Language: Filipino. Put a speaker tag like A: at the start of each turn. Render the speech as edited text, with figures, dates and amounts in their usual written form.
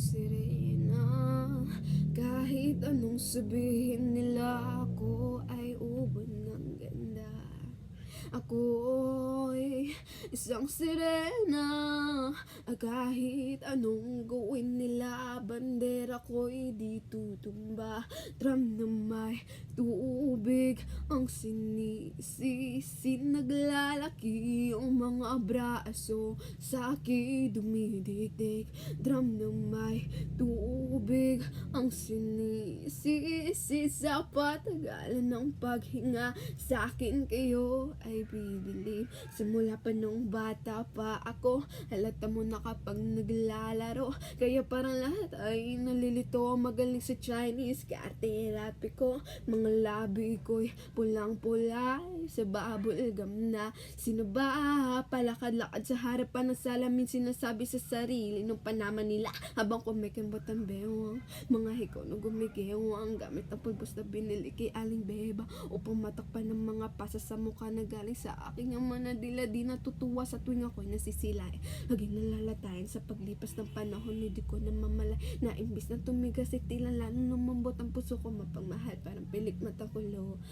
A: sirena. Kahit anong sabihin nila, ako ay ubod ng ganda. Ako'y isang sirena. Kahit anong gawin nila, bandera ko'y di tutumba. Drum na may tubig ang sinisisi, naglalaki ang mga braso sa akin dumidikdik. Drum na may tubig ang sinisisi, sa patagalan ng paghinga sa akin kayo ay bibilib. Simula pa nung bata pa ako, halata mo na kapag naglalaro, kaya parang lahat ay nalilito. Magaling sa Chinese, ka-arte-rapi ko, mga labi ko'y pulang-pula sa bubble gum na. Sino ba palakad-lakad sa harapan ng salamin, sinasabi sa sarili nung panama nila habang kumikimbot ang bewang. Mga hikaw na gumigewang gamit ang pulbos na binili kay Aling Beba upang matakpan ng mga pasa sa mukha na galing sa aking ama na dila di natutuwa sa tuwing ako'y nasisilay. Laging nalalatayin sa paglipas ng panahon, hindi ko na mamalay na imbis na tumigas ay tila lalo lumambot ang puso ko, mapagmahal parang pilik mata ko lo.